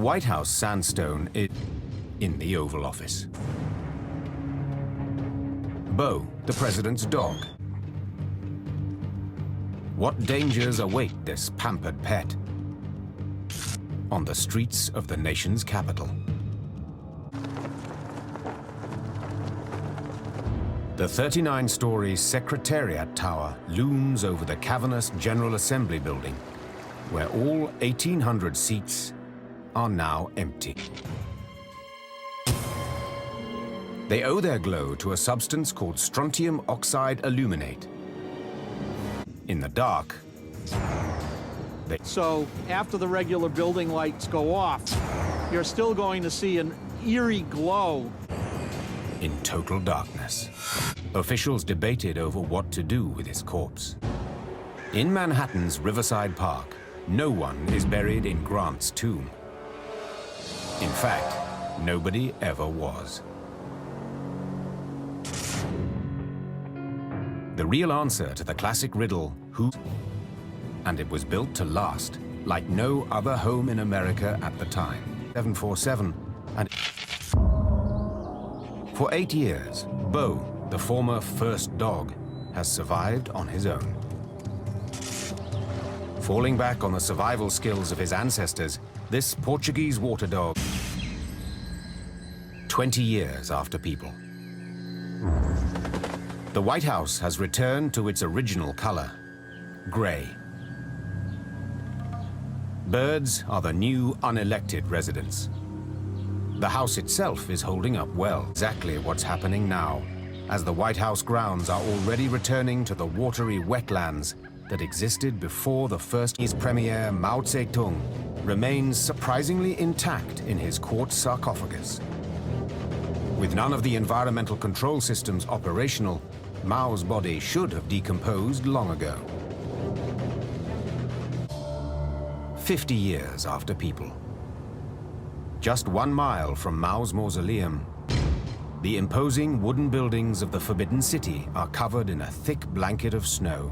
White House sandstone is in the Oval Office. Bo, the president's dog. What dangers await this pampered pet on the streets of the nation's capital? The 39-story Secretariat Tower looms over the cavernous General Assembly building, where all 1,800 seats are now empty. They owe their glow to a substance called strontium oxide aluminate. In the dark, So after the regular building lights go off, you're still going to see an eerie glow. In total darkness, officials debated over what to do with his corpse. In Manhattan's Riverside Park, no one is buried in Grant's tomb. In fact, nobody ever was. The real answer to the classic riddle, who? And it was built to last, like no other home in America at the time. 747, and for 8 years, Bo, the former first dog, has survived on his own. Falling back on the survival skills of his ancestors, this Portuguese water dog, 20 years after people. The White House has returned to its original color, gray. Birds are the new unelected residents. The house itself is holding up well. Exactly what's happening now, as the White House grounds are already returning to the watery wetlands that existed before the first. His premier, Mao Zedong, remains surprisingly intact in his quartz sarcophagus. With none of the environmental control systems operational, Mao's body should have decomposed long ago. 50 years after people. Just 1 mile from Mao's mausoleum, the imposing wooden buildings of the Forbidden City are covered in a thick blanket of snow.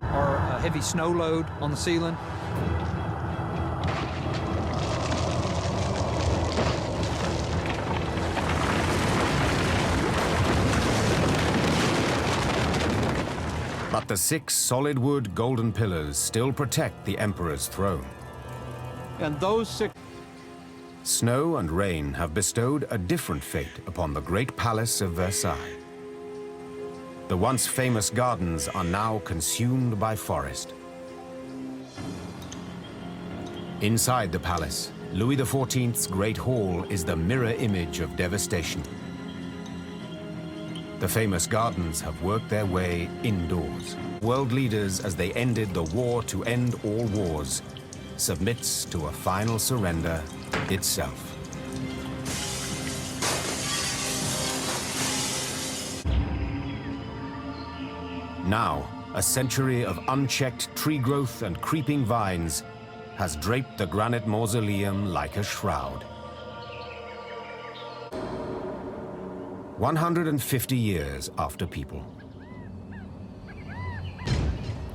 Or a heavy snow load on the ceiling. But the 6 solid wood golden pillars still protect the emperor's throne. And those 6... Snow and rain have bestowed a different fate upon the great palace of Versailles. The once famous gardens are now consumed by forest. Inside the palace, Louis XIV's Great Hall is the mirror image of devastation. The famous gardens have worked their way indoors. World leaders, as they ended the war to end all wars, submits to a final surrender itself. Now, a century of unchecked tree growth and creeping vines has draped the granite mausoleum like a shroud. 150 years after people.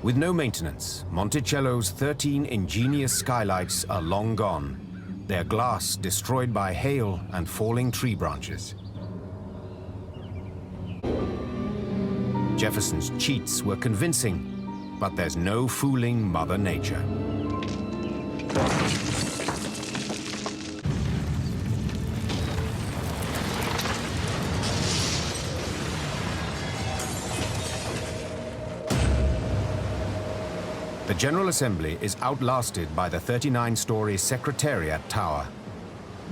With no maintenance, Monticello's 13 ingenious skylights are long gone, their glass destroyed by hail and falling tree branches. Jefferson's cheats were convincing, but there's no fooling Mother Nature. The General Assembly is outlasted by the 39-story Secretariat Tower,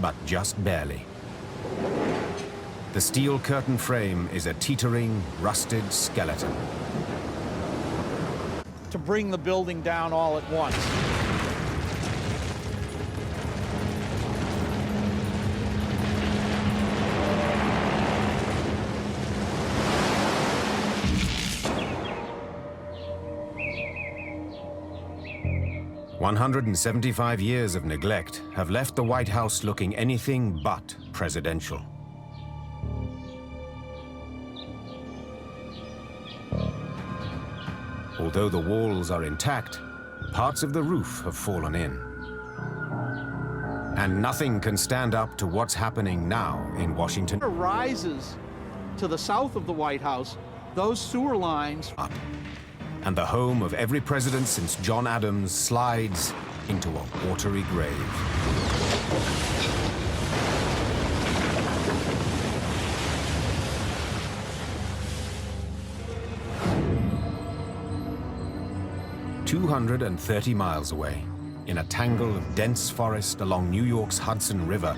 but just barely. The steel curtain frame is a teetering, rusted skeleton. to bring the building down all at once. "175 years of neglect have left the White House looking anything but presidential. Although the walls are intact, parts of the roof have fallen in. And nothing can stand up to what's happening now in Washington. Rises to the south of the White House, those sewer lines. Up. And the home of every president since John Adams slides into a watery grave. "230 miles away, in a tangle of dense forest along New York's Hudson River,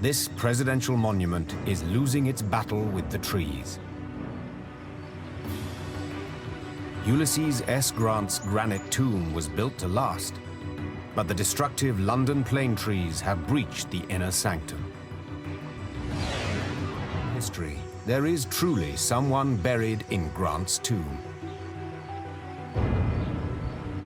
this presidential monument is losing its battle with the trees. Ulysses S. Grant's granite tomb was built to last, but the destructive London plane trees have breached the inner sanctum. History, there is truly someone buried in Grant's tomb.